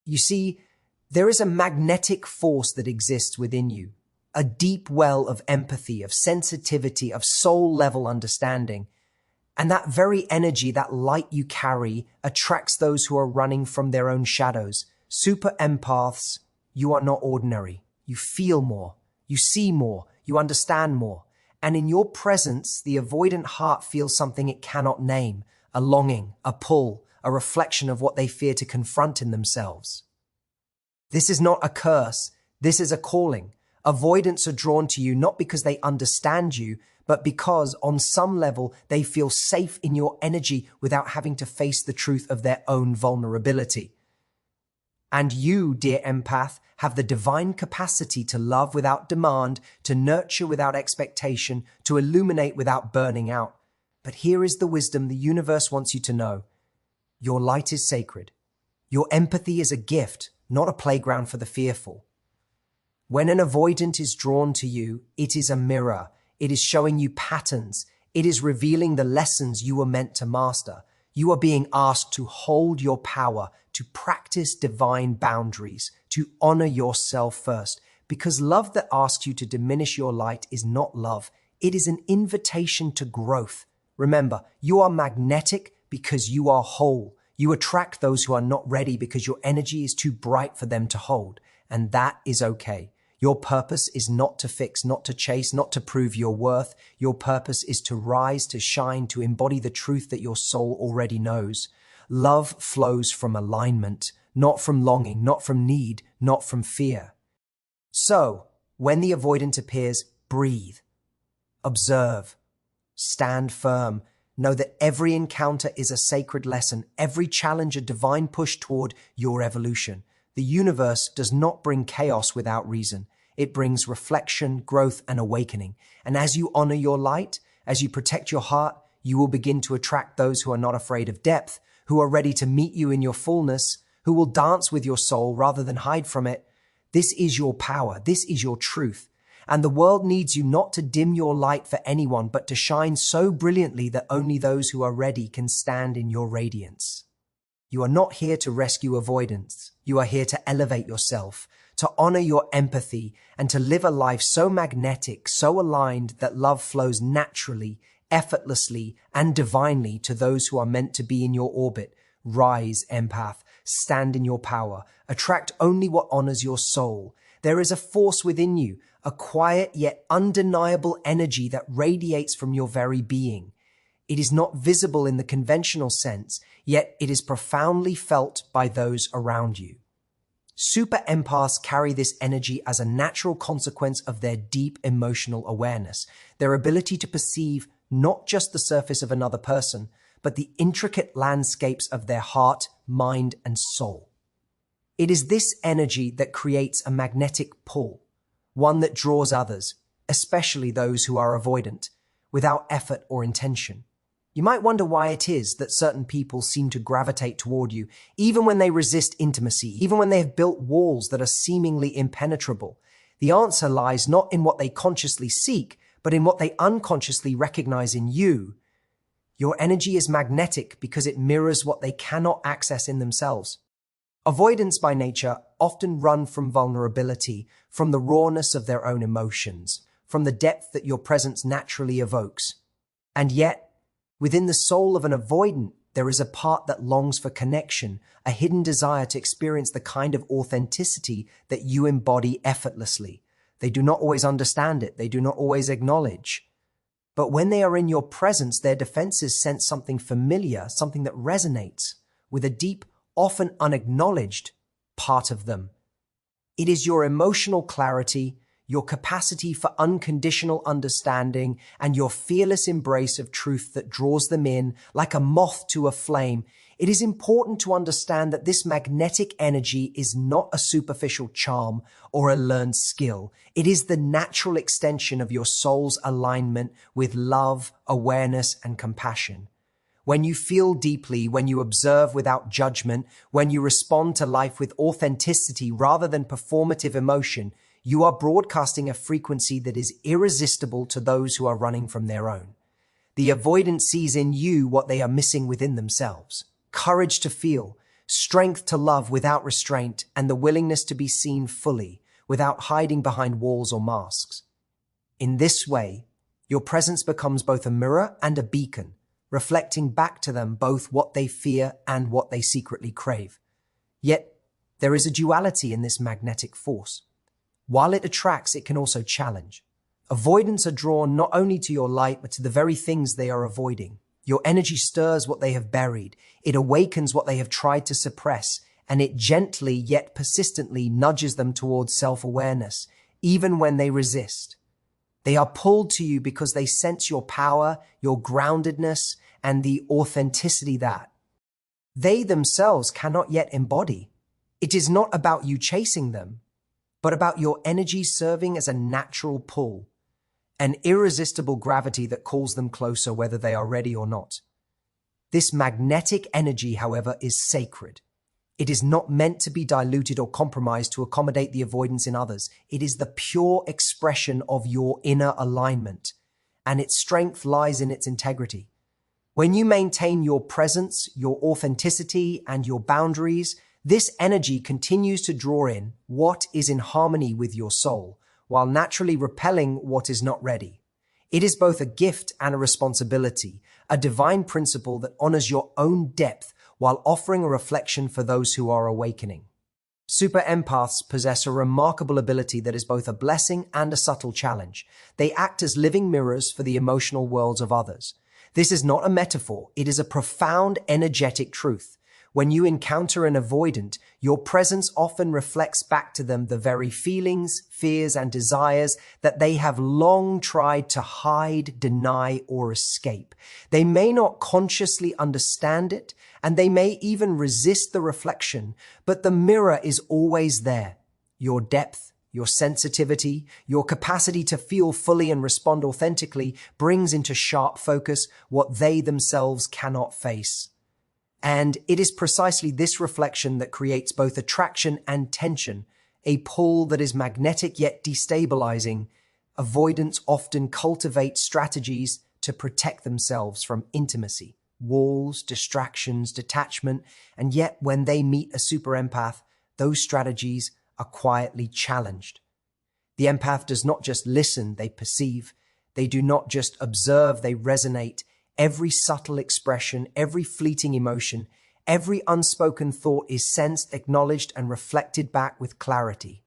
You see, there is a magnetic force that exists within you, a deep well of empathy, of sensitivity, of soul-level understanding. And that very energy, that light you carry, attracts those who are running from their own shadows. Super empaths, you are not ordinary. You feel more, you see more, you understand more. And in your presence, the avoidant heart feels something it cannot name, a longing, a pull, a reflection of what they fear to confront in themselves. This is not a curse, this is a calling. Avoidants are drawn to you not because they understand you, but because on some level they feel safe in your energy without having to face the truth of their own vulnerability. And you, dear empath, have the divine capacity to love without demand, to nurture without expectation, to illuminate without burning out. But here is the wisdom the universe wants you to know. Your light is sacred. Your empathy is a gift, not a playground for the fearful. When an avoidant is drawn to you, it is a mirror. It is showing you patterns. It is revealing the lessons you were meant to master. You are being asked to hold your power, to practice divine boundaries, to honor yourself first, because love that asks you to diminish your light is not love. It is an invitation to growth. Remember, you are magnetic because you are whole. You attract those who are not ready because your energy is too bright for them to hold, and that is okay. Your purpose is not to fix, not to chase, not to prove your worth. Your purpose is to rise, to shine, to embody the truth that your soul already knows. Love flows from alignment, not from longing, not from need, not from fear. So, when the avoidant appears, breathe, observe, stand firm. Know that every encounter is a sacred lesson, every challenge a divine push toward your evolution. The universe does not bring chaos without reason. It brings reflection, growth, and awakening. And as you honor your light, as you protect your heart, you will begin to attract those who are not afraid of depth, who are ready to meet you in your fullness, who will dance with your soul rather than hide from it. This is your power. This is your truth. And the world needs you not to dim your light for anyone, but to shine so brilliantly that only those who are ready can stand in your radiance. You are not here to rescue avoidance. You are here to elevate yourself, to honor your empathy, and to live a life so magnetic, so aligned that love flows naturally, effortlessly, and divinely to those who are meant to be in your orbit. Rise, empath. Stand in your power. Attract only what honors your soul. There is a force within you, a quiet yet undeniable energy that radiates from your very being. It is not visible in the conventional sense, yet it is profoundly felt by those around you. Super empaths carry this energy as a natural consequence of their deep emotional awareness, their ability to perceive not just the surface of another person, but the intricate landscapes of their heart, mind, and soul. It is this energy that creates a magnetic pull, one that draws others, especially those who are avoidant, without effort or intention. You might wonder why it is that certain people seem to gravitate toward you, even when they resist intimacy, even when they have built walls that are seemingly impenetrable. The answer lies not in what they consciously seek, but in what they unconsciously recognize in you. Your energy is magnetic because it mirrors what they cannot access in themselves. Avoidants by nature often run from vulnerability, from the rawness of their own emotions, from the depth that your presence naturally evokes. And yet, within the soul of an avoidant, there is a part that longs for connection, a hidden desire to experience the kind of authenticity that you embody effortlessly. They do not always understand it. They do not always acknowledge. But when they are in your presence, their defenses sense something familiar, something that resonates with a deep, often unacknowledged part of them. It is your emotional clarity, your capacity for unconditional understanding, and your fearless embrace of truth that draws them in like a moth to a flame. It is important to understand that this magnetic energy is not a superficial charm or a learned skill. It is the natural extension of your soul's alignment with love, awareness, and compassion. When you feel deeply, when you observe without judgment, when you respond to life with authenticity rather than performative emotion, you are broadcasting a frequency that is irresistible to those who are running from their own. The avoidant sees in you what they are missing within themselves. Courage to feel, strength to love without restraint, and the willingness to be seen fully, without hiding behind walls or masks. In this way, your presence becomes both a mirror and a beacon, reflecting back to them both what they fear and what they secretly crave. Yet, there is a duality in this magnetic force. While it attracts, it can also challenge. Avoidants are drawn not only to your light, but to the very things they are avoiding. Your energy stirs what they have buried. It awakens what they have tried to suppress, and it gently yet persistently nudges them towards self-awareness, even when they resist. They are pulled to you because they sense your power, your groundedness, and the authenticity that they themselves cannot yet embody. It is not about you chasing them, but about your energy serving as a natural pull, an irresistible gravity that calls them closer whether they are ready or not. This magnetic energy, however, is sacred. It is not meant to be diluted or compromised to accommodate the avoidance in others. It is the pure expression of your inner alignment, and its strength lies in its integrity. When you maintain your presence, your authenticity, and your boundaries, this energy continues to draw in what is in harmony with your soul, while naturally repelling what is not ready. It is both a gift and a responsibility, a divine principle that honors your own depth while offering a reflection for those who are awakening. Super empaths possess a remarkable ability that is both a blessing and a subtle challenge. They act as living mirrors for the emotional worlds of others. This is not a metaphor, it is a profound energetic truth. When you encounter an avoidant, your presence often reflects back to them the very feelings, fears, and desires that they have long tried to hide, deny, or escape. They may not consciously understand it, and they may even resist the reflection, but the mirror is always there. Your depth, your sensitivity, your capacity to feel fully and respond authentically brings into sharp focus what they themselves cannot face. And it is precisely this reflection that creates both attraction and tension, a pull that is magnetic yet destabilizing. Avoidants often cultivate strategies to protect themselves from intimacy, walls, distractions, detachment, and yet when they meet a super empath, those strategies are quietly challenged. The empath does not just listen, they perceive. They do not just observe, they resonate. Every subtle expression, every fleeting emotion, every unspoken thought is sensed, acknowledged, and reflected back with clarity.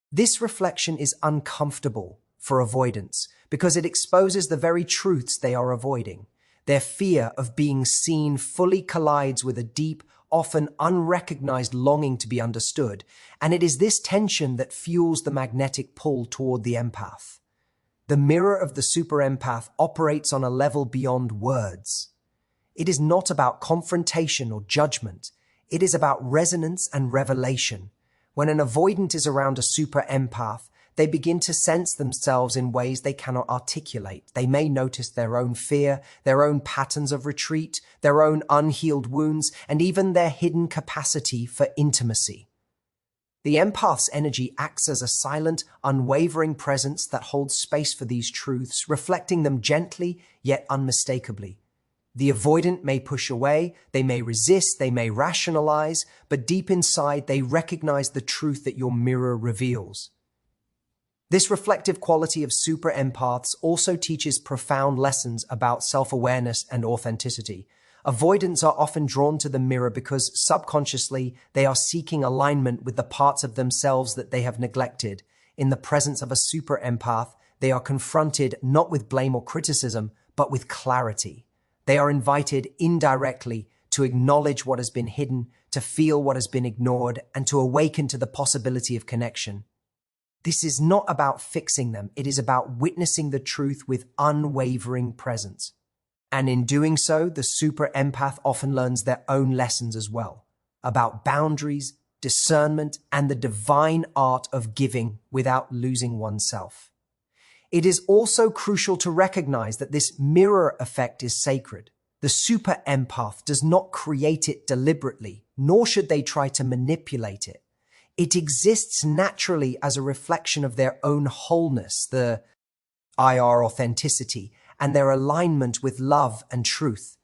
This reflection is uncomfortable for avoidants because it exposes the very truths they are avoiding. Their fear of being seen fully collides with a deep, often unrecognized longing to be understood, and it is this tension that fuels the magnetic pull toward the empath. The mirror of the super empath operates on a level beyond words. It is not about confrontation or judgment. It is about resonance and revelation. When an avoidant is around a super empath, they begin to sense themselves in ways they cannot articulate. They may notice their own fear, their own patterns of retreat, their own unhealed wounds, and even their hidden capacity for intimacy. The empath's energy acts as a silent, unwavering presence that holds space for these truths, reflecting them gently yet unmistakably. The avoidant may push away, they may resist, they may rationalize, but deep inside they recognize the truth that your mirror reveals. This reflective quality of super empaths also teaches profound lessons about self-awareness and authenticity. Avoidants are often drawn to the mirror because subconsciously they are seeking alignment with the parts of themselves that they have neglected. In the presence of a super empath, they are confronted not with blame or criticism, but with clarity. They are invited indirectly to acknowledge what has been hidden, to feel what has been ignored, and to awaken to the possibility of connection. This is not about fixing them. It is about witnessing the truth with unwavering presence. And in doing so, the super empath often learns their own lessons as well, about boundaries, discernment, and the divine art of giving without losing oneself. It is also crucial to recognize that this mirror effect is sacred. The super empath does not create it deliberately, nor should they try to manipulate it. It exists naturally as a reflection of their own wholeness, the IR authenticity, and their alignment with love and truth.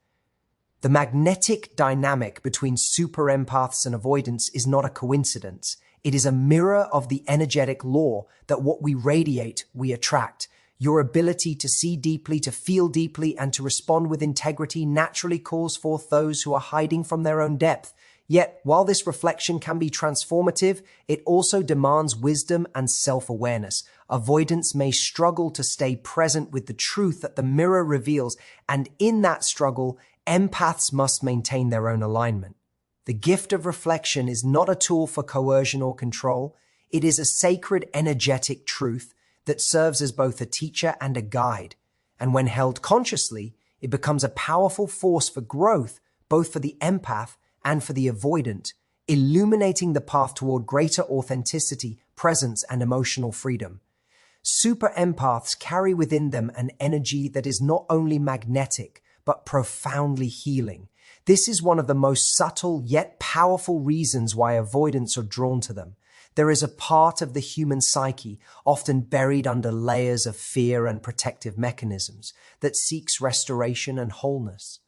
The magnetic dynamic between super empaths and avoidants is not a coincidence. It is a mirror of the energetic law that what we radiate, we attract. Your ability to see deeply, to feel deeply, and to respond with integrity naturally calls forth those who are hiding from their own depth. Yet, while this reflection can be transformative, it also demands wisdom and self-awareness. Avoidants may struggle to stay present with the truth that the mirror reveals, and in that struggle, empaths must maintain their own alignment. The gift of reflection is not a tool for coercion or control. It is a sacred, energetic truth that serves as both a teacher and a guide. And when held consciously, it becomes a powerful force for growth, both for the empath and for the avoidant, illuminating the path toward greater authenticity, presence, and emotional freedom. Super empaths carry within them an energy that is not only magnetic, but profoundly healing. This is one of the most subtle yet powerful reasons why avoidants are drawn to them. There is a part of the human psyche, often buried under layers of fear and protective mechanisms, that seeks restoration and wholeness.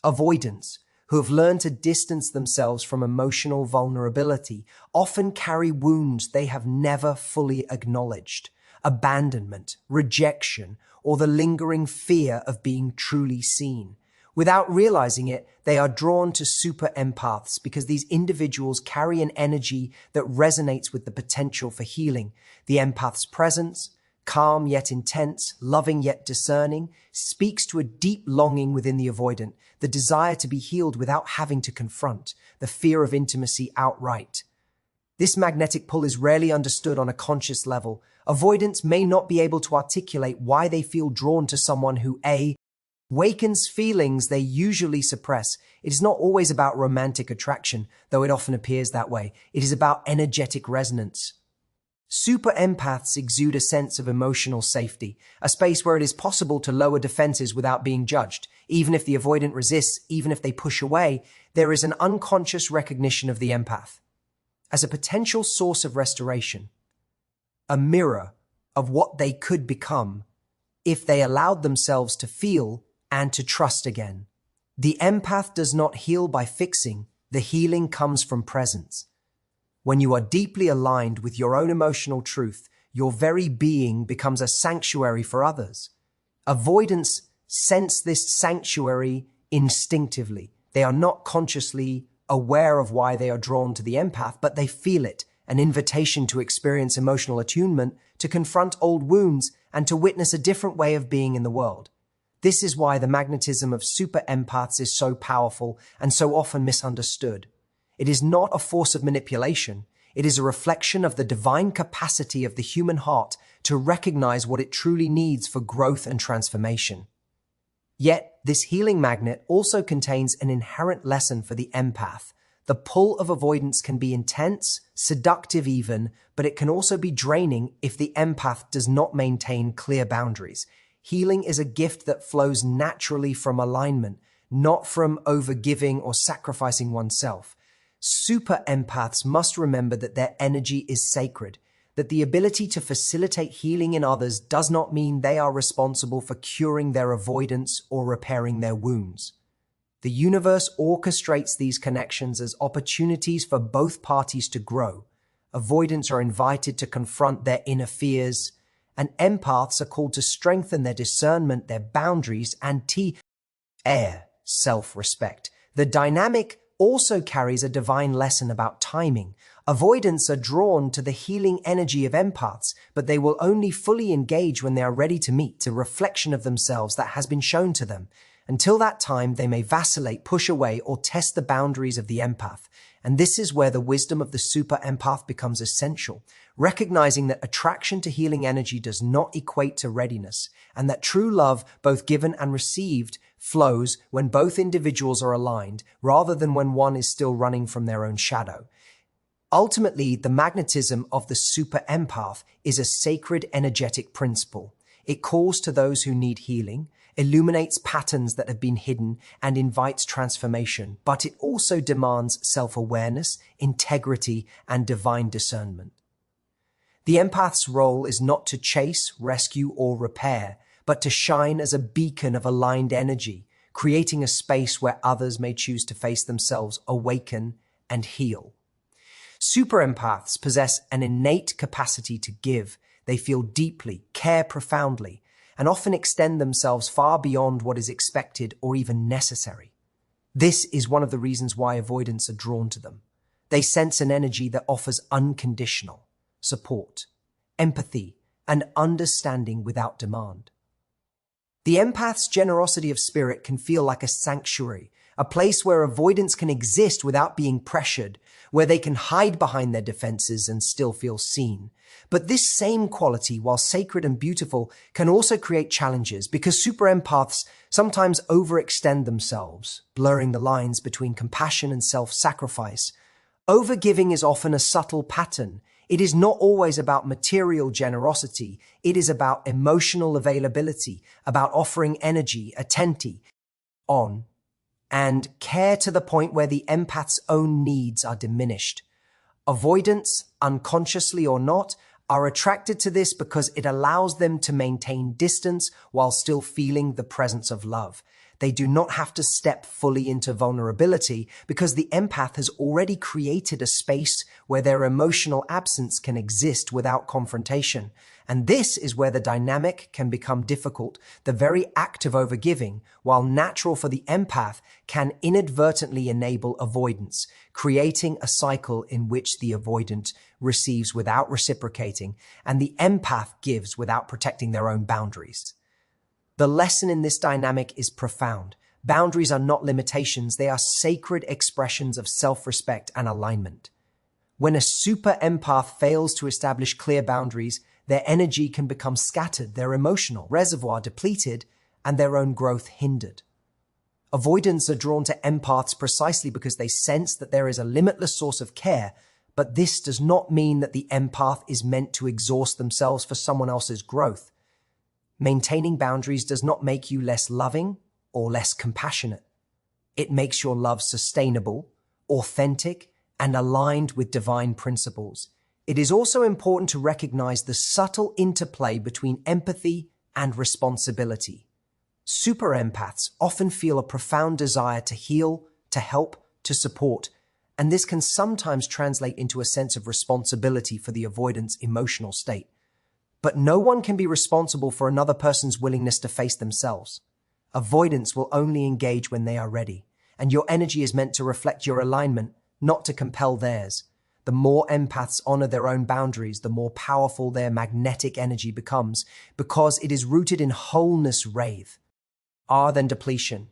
Avoidants, who have learned to distance themselves from emotional vulnerability, often carry wounds they have never fully acknowledged. Abandonment, rejection, or the lingering fear of being truly seen. Without realizing it, they are drawn to super empaths because these individuals carry an energy that resonates with the potential for healing. The empath's presence, calm yet intense, loving yet discerning, speaks to a deep longing within the avoidant, the desire to be healed without having to confront, the fear of intimacy outright. This magnetic pull is rarely understood on a conscious level. Avoidants may not be able to articulate why they feel drawn to someone who wakens feelings they usually suppress. It is not always about romantic attraction, though it often appears that way. It is about energetic resonance. Super empaths exude a sense of emotional safety, a space where it is possible to lower defenses without being judged. Even if the avoidant resists, even if they push away, there is an unconscious recognition of the empath as a potential source of restoration, a mirror of what they could become if they allowed themselves to feel and to trust again. The empath does not heal by fixing. The healing comes from presence. When you are deeply aligned with your own emotional truth, your very being becomes a sanctuary for others. Avoidants sense this sanctuary instinctively. They are not consciously aware of why they are drawn to the empath, but they feel it, an invitation to experience emotional attunement, to confront old wounds, and to witness a different way of being in the world. This is why the magnetism of super empaths is so powerful and so often misunderstood. It is not a force of manipulation. It is a reflection of the divine capacity of the human heart to recognize what it truly needs for growth and transformation. Yet, this healing magnet also contains an inherent lesson for the empath. The pull of avoidance can be intense, seductive even, but it can also be draining if the empath does not maintain clear boundaries. Healing is a gift that flows naturally from alignment, not from overgiving or sacrificing oneself. Super empaths must remember that their energy is sacred, that the ability to facilitate healing in others does not mean they are responsible for curing their avoidance or repairing their wounds. The universe orchestrates these connections as opportunities for both parties to grow. Avoidants are invited to confront their inner fears, and empaths are called to strengthen their discernment, their boundaries, and self-respect. The dynamic also carries a divine lesson about timing. Avoidants are drawn to the healing energy of empaths, but they will only fully engage when they are ready to meet the reflection of themselves that has been shown to them. Until that time, they may vacillate, push away, or test the boundaries of the empath. And this is where the wisdom of the super empath becomes essential, recognizing that attraction to healing energy does not equate to readiness, and that true love, both given and received, flows when both individuals are aligned, rather than when one is still running from their own shadow. Ultimately, the magnetism of the super empath is a sacred energetic principle. It calls to those who need healing, illuminates patterns that have been hidden, and invites transformation, but it also demands self-awareness, integrity, and divine discernment. The empath's role is not to chase, rescue, or repair, but to shine as a beacon of aligned energy, creating a space where others may choose to face themselves, awaken, and heal. Super empaths possess an innate capacity to give. They feel deeply, care profoundly, and often extend themselves far beyond what is expected or even necessary. This is one of the reasons why avoidants are drawn to them. They sense an energy that offers unconditional support, empathy, and understanding without demand. The empath's generosity of spirit can feel like a sanctuary, a place where avoidants can exist without being pressured, where they can hide behind their defenses and still feel seen. But this same quality, while sacred and beautiful, can also create challenges because super empaths sometimes overextend themselves, blurring the lines between compassion and self-sacrifice. Overgiving is often a subtle pattern. It is not always about material generosity. It is about emotional availability, about offering energy, attention, and care to the point where the empath's own needs are diminished. Avoidants, unconsciously or not, are attracted to this because it allows them to maintain distance while still feeling the presence of love. They do not have to step fully into vulnerability because the empath has already created a space where their emotional absence can exist without confrontation. And this is where the dynamic can become difficult. The very act of overgiving, while natural for the empath, can inadvertently enable avoidance, creating a cycle in which the avoidant receives without reciprocating and the empath gives without protecting their own boundaries. The lesson in this dynamic is profound. Boundaries are not limitations, they are sacred expressions of self-respect and alignment. When a super empath fails to establish clear boundaries, their energy can become scattered, their emotional reservoir depleted, and their own growth hindered. Avoidants are drawn to empaths precisely because they sense that there is a limitless source of care, but this does not mean that the empath is meant to exhaust themselves for someone else's growth. Maintaining boundaries does not make you less loving or less compassionate. It makes your love sustainable, authentic, and aligned with divine principles. It is also important to recognize the subtle interplay between empathy and responsibility. Super empaths often feel a profound desire to heal, to help, to support, and this can sometimes translate into a sense of responsibility for the avoidant's emotional state. But no one can be responsible for another person's willingness to face themselves. Avoidants will only engage when they are ready, and your energy is meant to reflect your alignment, not to compel theirs. The more empaths honor their own boundaries, the more powerful their magnetic energy becomes, because it is rooted in wholeness rather than depletion.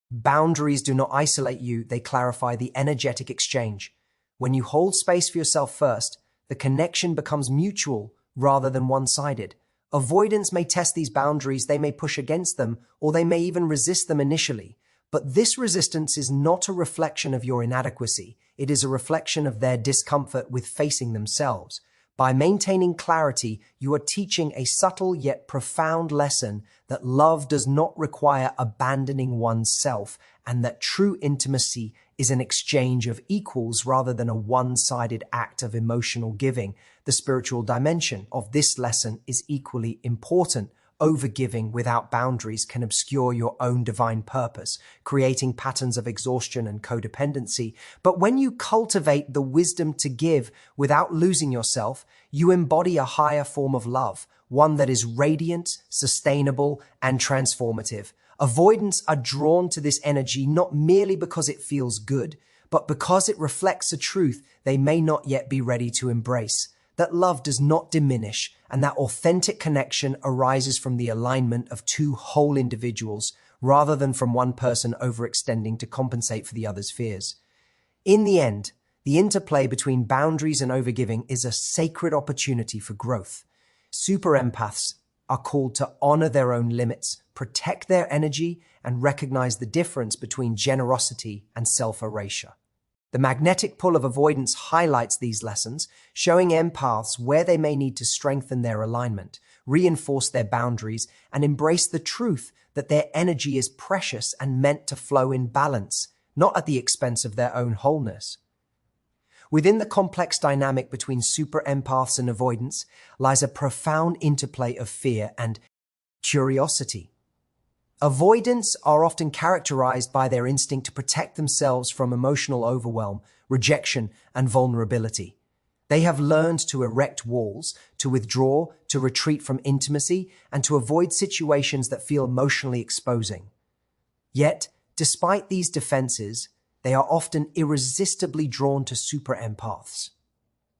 Boundaries do not isolate you, they clarify the energetic exchange. When you hold space for yourself first, the connection becomes mutual rather than one-sided. Avoidants may test these boundaries, they may push against them, or they may even resist them initially. But this resistance is not a reflection of your inadequacy. It is a reflection of their discomfort with facing themselves. By maintaining clarity, you are teaching a subtle yet profound lesson that love does not require abandoning oneself, and that true intimacy is an exchange of equals rather than a one-sided act of emotional giving. The spiritual dimension of this lesson is equally important. Overgiving without boundaries can obscure your own divine purpose, creating patterns of exhaustion and codependency. But when you cultivate the wisdom to give without losing yourself, you embody a higher form of love, one that is radiant, sustainable, and transformative. Avoidants are drawn to this energy not merely because it feels good, but because it reflects a truth they may not yet be ready to embrace. That love does not diminish, and that authentic connection arises from the alignment of two whole individuals, rather than from one person overextending to compensate for the other's fears. In the end, the interplay between boundaries and overgiving is a sacred opportunity for growth. Super empaths are called to honor their own limits, protect their energy, and recognize the difference between generosity and self-erasure. The magnetic pull of avoidance highlights these lessons, showing empaths where they may need to strengthen their alignment, reinforce their boundaries, and embrace the truth that their energy is precious and meant to flow in balance, not at the expense of their own wholeness. Within the complex dynamic between super empaths and avoidance lies a profound interplay of fear and curiosity. Avoidants are often characterized by their instinct to protect themselves from emotional overwhelm, rejection, and vulnerability. They have learned to erect walls, to withdraw, to retreat from intimacy, and to avoid situations that feel emotionally exposing. Yet, despite these defenses, they are often irresistibly drawn to super empaths.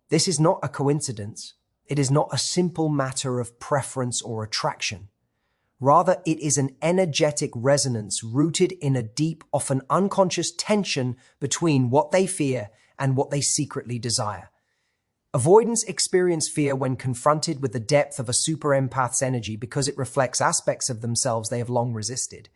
This is not a coincidence. It is not a simple matter of preference or attraction. Rather, it is an energetic resonance rooted in a deep, often unconscious tension between what they fear and what they secretly desire. Avoidants experience fear when confronted with the depth of a super empath's energy because it reflects aspects of themselves they have long resisted.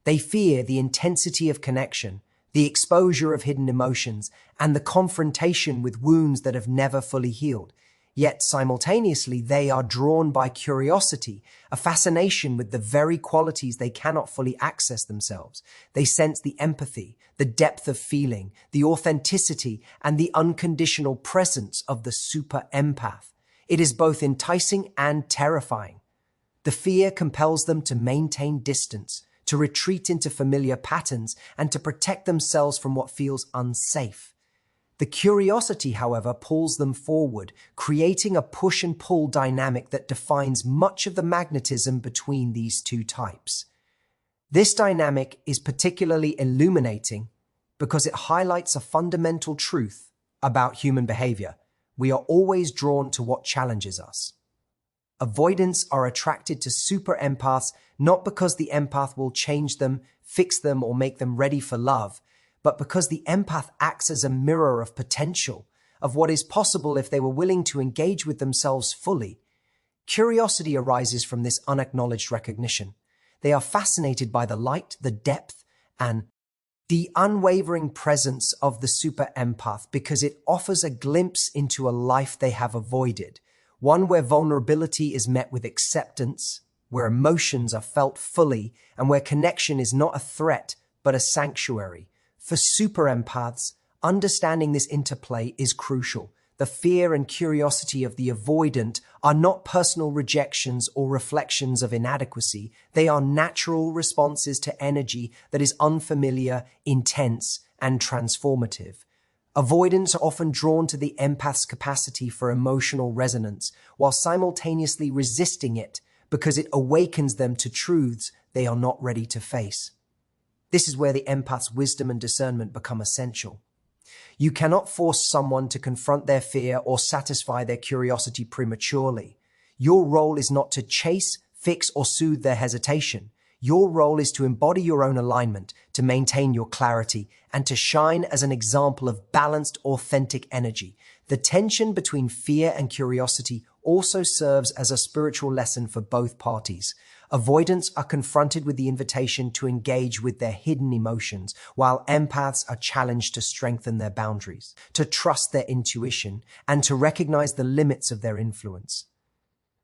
They fear the intensity of connection, the exposure of hidden emotions, and the confrontation with wounds that have never fully healed. Yet simultaneously, they are drawn by curiosity, a fascination with the very qualities they cannot fully access themselves. They sense the empathy, the depth of feeling, the authenticity, and the unconditional presence of the super empath. It is both enticing and terrifying. The fear compels them to maintain distance, to retreat into familiar patterns, and to protect themselves from what feels unsafe. The curiosity, however, pulls them forward, creating a push and pull dynamic that defines much of the magnetism between these two types. This dynamic is particularly illuminating because it highlights a fundamental truth about human behavior. We are always drawn to what challenges us. Avoidants are attracted to super empaths not because the empath will change them, fix them, or make them ready for love, but because the empath acts as a mirror of potential, of what is possible if they were willing to engage with themselves fully. Curiosity arises from this unacknowledged recognition. They are fascinated by the light, the depth, and the unwavering presence of the super empath because it offers a glimpse into a life they have avoided, one where vulnerability is met with acceptance, where emotions are felt fully, and where connection is not a threat but a sanctuary. For super empaths, understanding this interplay is crucial. The fear and curiosity of the avoidant are not personal rejections or reflections of inadequacy. They are natural responses to energy that is unfamiliar, intense, and transformative. Avoidants are often drawn to the empath's capacity for emotional resonance, while simultaneously resisting it because it awakens them to truths they are not ready to face. This is where the empath's wisdom and discernment become essential. You cannot force someone to confront their fear or satisfy their curiosity prematurely. Your role is not to chase, fix, or soothe their hesitation. Your role is to embody your own alignment, to maintain your clarity, and to shine as an example of balanced, authentic energy. The tension between fear and curiosity also serves as a spiritual lesson for both parties. Avoidants are confronted with the invitation to engage with their hidden emotions, while empaths are challenged to strengthen their boundaries, to trust their intuition, and to recognize the limits of their influence.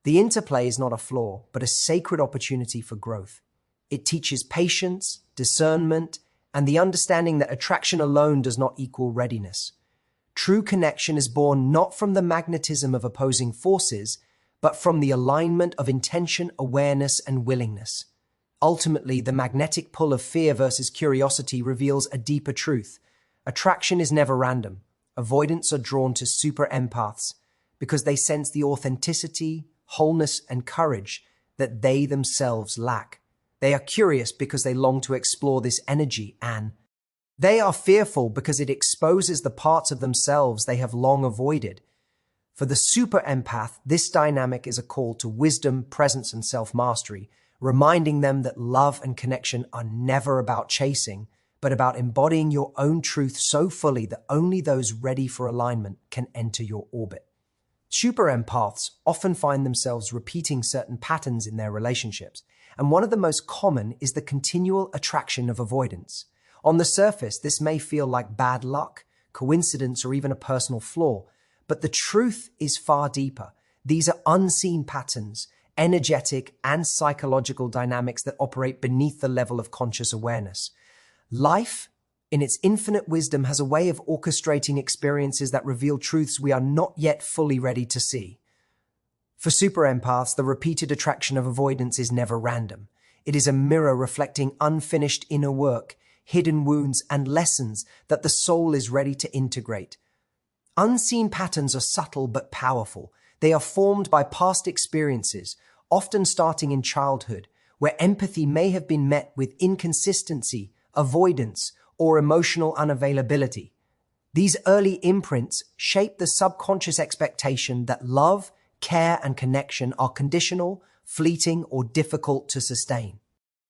The interplay is not a flaw, but a sacred opportunity for growth. It teaches patience, discernment, and the understanding that attraction alone does not equal readiness. True connection is born not from the magnetism of opposing forces, but from the alignment of intention, awareness, and willingness. Ultimately, the magnetic pull of fear versus curiosity reveals a deeper truth. Attraction is never random. Avoidants are drawn to super empaths because they sense the authenticity, wholeness, and courage that they themselves lack. They are curious because they long to explore this energy, and they are fearful because it exposes the parts of themselves they have long avoided. For the super empath, this dynamic is a call to wisdom, presence, and self-mastery, reminding them that love and connection are never about chasing, but about embodying your own truth so fully that only those ready for alignment can enter your orbit. Super empaths often find themselves repeating certain patterns in their relationships, and one of the most common is the continual attraction of avoidance. On the surface, this may feel like bad luck, coincidence, or even a personal flaw, but the truth is far deeper. These are unseen patterns, energetic and psychological dynamics that operate beneath the level of conscious awareness. Life, in its infinite wisdom, has a way of orchestrating experiences that reveal truths we are not yet fully ready to see. For super empaths, the repeated attraction of avoidance is never random. It is a mirror reflecting unfinished inner work, hidden wounds, and lessons that the soul is ready to integrate. Unseen patterns are subtle but powerful. They are formed by past experiences, often starting in childhood, where empathy may have been met with inconsistency, avoidance, or emotional unavailability. These early imprints shape the subconscious expectation that love, care, and connection are conditional, fleeting, or difficult to sustain.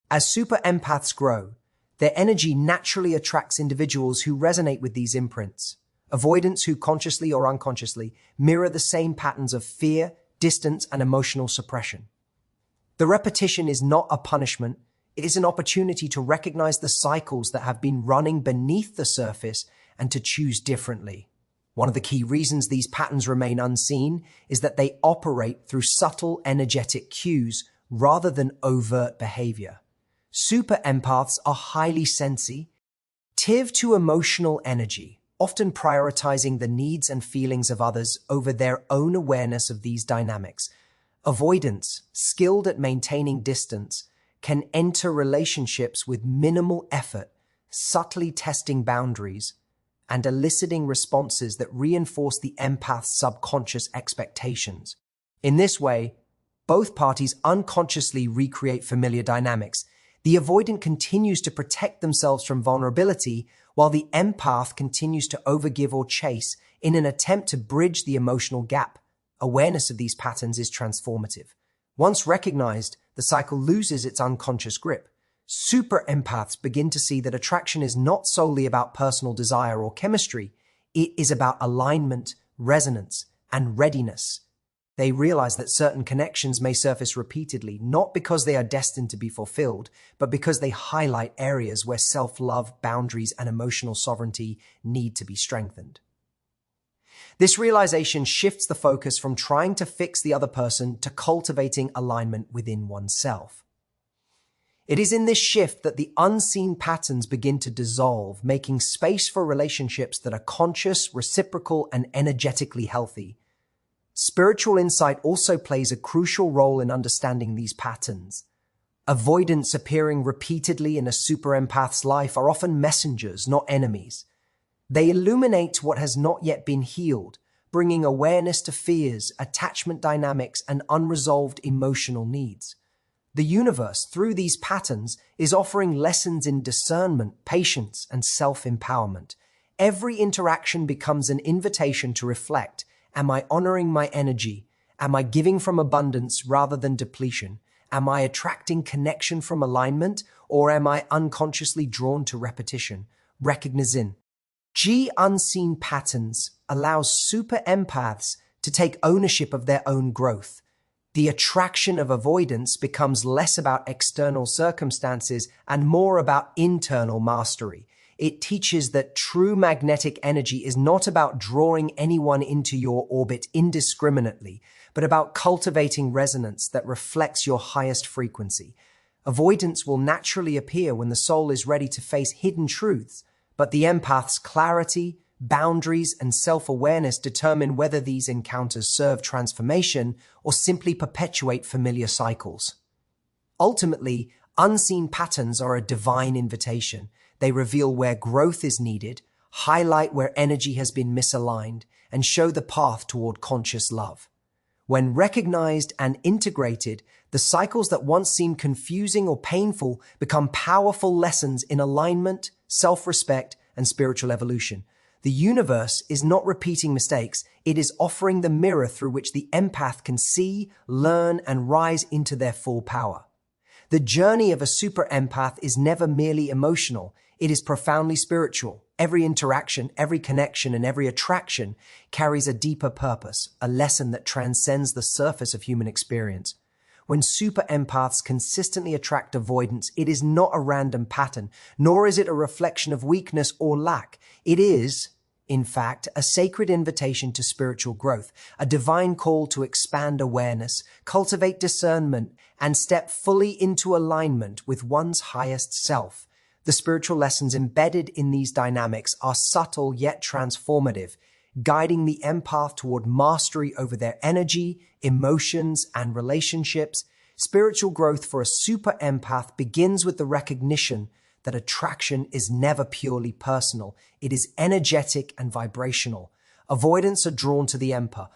As super empaths grow, their energy naturally attracts individuals who resonate with these imprints. Avoidants who consciously or unconsciously mirror the same patterns of fear, distance, and emotional suppression. The repetition is not a punishment. It is an opportunity to recognize the cycles that have been running beneath the surface and to choose differently. One of the key reasons these patterns remain unseen is that they operate through subtle energetic cues rather than overt behavior. Super empaths are highly sensitive to emotional energy, often prioritizing the needs and feelings of others over their own awareness of these dynamics. Avoidants, skilled at maintaining distance, can enter relationships with minimal effort, subtly testing boundaries and eliciting responses that reinforce the empath's subconscious expectations. In this way, both parties unconsciously recreate familiar dynamics. The avoidant continues to protect themselves from vulnerability, while the empath continues to overgive or chase in an attempt to bridge the emotional gap. Awareness of these patterns is transformative. Once recognized, the cycle loses its unconscious grip. Super empaths begin to see that attraction is not solely about personal desire or chemistry. It is about alignment, resonance, and readiness. They realize that certain connections may surface repeatedly, not because they are destined to be fulfilled, but because they highlight areas where self-love, boundaries, and emotional sovereignty need to be strengthened. This realization shifts the focus from trying to fix the other person to cultivating alignment within oneself. It is in this shift that the unseen patterns begin to dissolve, making space for relationships that are conscious, reciprocal, and energetically healthy. Spiritual insight also plays a crucial role in understanding these patterns. Avoidants appearing repeatedly in a super empath's life are often messengers, not enemies. They illuminate what has not yet been healed, bringing awareness to fears, attachment dynamics, and unresolved emotional needs. The universe, through these patterns, is offering lessons in discernment, patience, and self-empowerment. Every interaction becomes an invitation to reflect. Am I honoring my energy? Am I giving from abundance rather than depletion? Am I attracting connection from alignment, or am I unconsciously drawn to repetition? Recognizing unseen patterns allows super empaths to take ownership of their own growth. The attraction of avoidance becomes less about external circumstances and more about internal mastery. It teaches that true magnetic energy is not about drawing anyone into your orbit indiscriminately, but about cultivating resonance that reflects your highest frequency. Avoidance will naturally appear when the soul is ready to face hidden truths, but the empath's clarity, boundaries, and self-awareness determine whether these encounters serve transformation or simply perpetuate familiar cycles. Ultimately, unseen patterns are a divine invitation. They reveal where growth is needed, highlight where energy has been misaligned, and show the path toward conscious love. When recognized and integrated, the cycles that once seemed confusing or painful become powerful lessons in alignment, self-respect, and spiritual evolution. The universe is not repeating mistakes. It is offering the mirror through which the empath can see, learn, and rise into their full power. The journey of a super empath is never merely emotional. It is profoundly spiritual. Every interaction, every connection, and every attraction carries a deeper purpose, a lesson that transcends the surface of human experience. When super empaths consistently attract avoidance, it is not a random pattern, nor is it a reflection of weakness or lack. It is, in fact, a sacred invitation to spiritual growth, a divine call to expand awareness, cultivate discernment, and step fully into alignment with one's highest self. The spiritual lessons embedded in these dynamics are subtle yet transformative, guiding the empath toward mastery over their energy, emotions, and relationships. Spiritual growth for a super empath begins with the recognition that attraction is never purely personal. It is energetic and vibrational. Avoidants are drawn to the empath,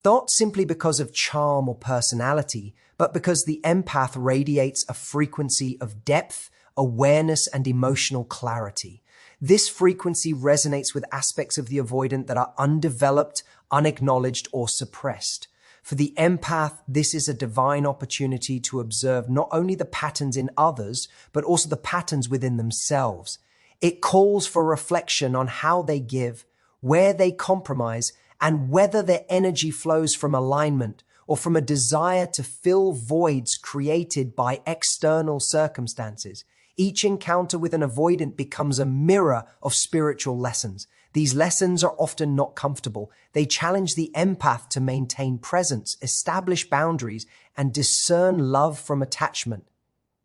not simply because of charm or personality, but because the empath radiates a frequency of depth, awareness, and emotional clarity. This frequency resonates with aspects of the avoidant that are undeveloped, unacknowledged, or suppressed. For the empath, this is a divine opportunity to observe not only the patterns in others, but also the patterns within themselves. It calls for reflection on how they give, where they compromise, and whether their energy flows from alignment or from a desire to fill voids created by external circumstances. Each encounter with an avoidant becomes a mirror of spiritual lessons. These lessons are often not comfortable. They challenge the empath to maintain presence, establish boundaries, and discern love from attachment.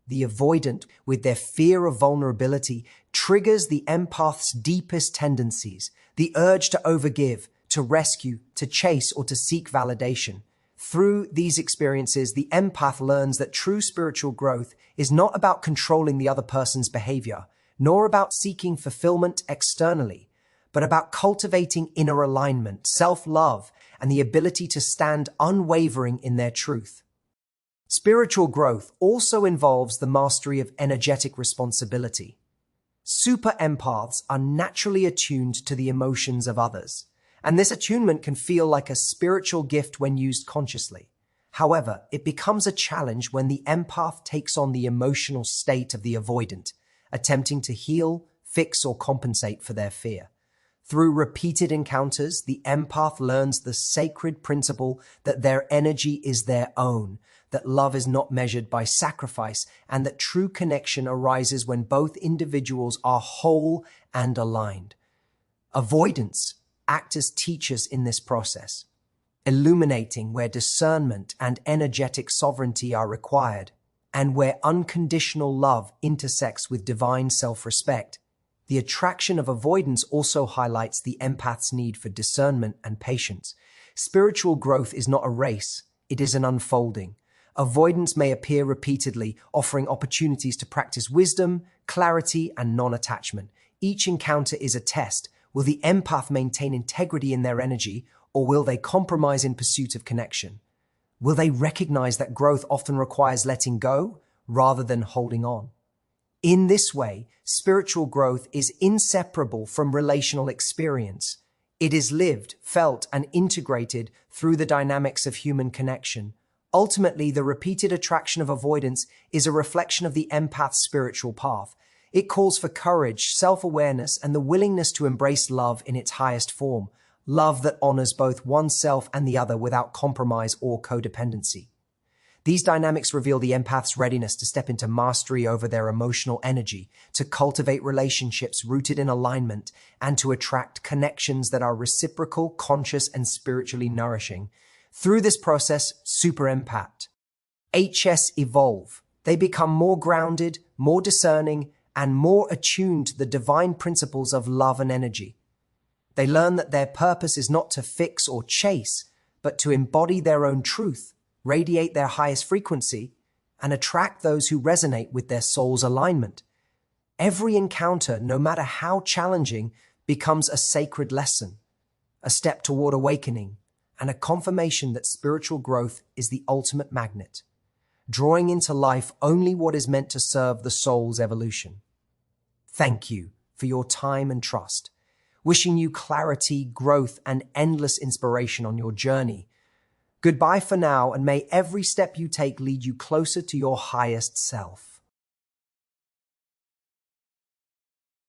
The avoidant, with their fear of vulnerability, triggers the empath's deepest tendencies, the urge to overgive, to rescue, to chase, or to seek validation. Through these experiences, the empath learns that true spiritual growth is not about controlling the other person's behavior, nor about seeking fulfillment externally, but about cultivating inner alignment, self-love, and the ability to stand unwavering in their truth. Spiritual growth also involves the mastery of energetic responsibility. Super empaths are naturally attuned to the emotions of others, and this attunement can feel like a spiritual gift when used consciously. However, it becomes a challenge when the empath takes on the emotional state of the avoidant, attempting to heal, fix, or compensate for their fear. Through repeated encounters, the empath learns the sacred principle that their energy is their own, that love is not measured by sacrifice, and that true connection arises when both individuals are whole and aligned. Avoidants act as teachers in this process, illuminating where discernment and energetic sovereignty are required, and where unconditional love intersects with divine self-respect. The attraction of avoidance also highlights the empath's need for discernment and patience. Spiritual growth is not a race, it is an unfolding. Avoidance may appear repeatedly, offering opportunities to practice wisdom, clarity, and non-attachment. Each encounter is a test. Will the empath maintain integrity in their energy, or will they compromise in pursuit of connection? Will they recognize that growth often requires letting go rather than holding on? In this way, spiritual growth is inseparable from relational experience. It is lived, felt, and integrated through the dynamics of human connection. Ultimately, the repeated attraction of avoidance is a reflection of the empath's spiritual path. It calls for courage, self-awareness, and the willingness to embrace love in its highest form, love that honors both oneself and the other without compromise or codependency. These dynamics reveal the empath's readiness to step into mastery over their emotional energy, to cultivate relationships rooted in alignment, and to attract connections that are reciprocal, conscious, and spiritually nourishing. Through this process, super empath HS evolve. They become more grounded, more discerning, and more attuned to the divine principles of love and energy. They learn that their purpose is not to fix or chase, but to embody their own truth, radiate their highest frequency, and attract those who resonate with their soul's alignment. Every encounter, no matter how challenging, becomes a sacred lesson, a step toward awakening, and a confirmation that spiritual growth is the ultimate magnet, drawing into life only what is meant to serve the soul's evolution. Thank you for your time and trust. Wishing you clarity, growth, and endless inspiration on your journey. Goodbye for now, and may every step you take lead you closer to your highest self.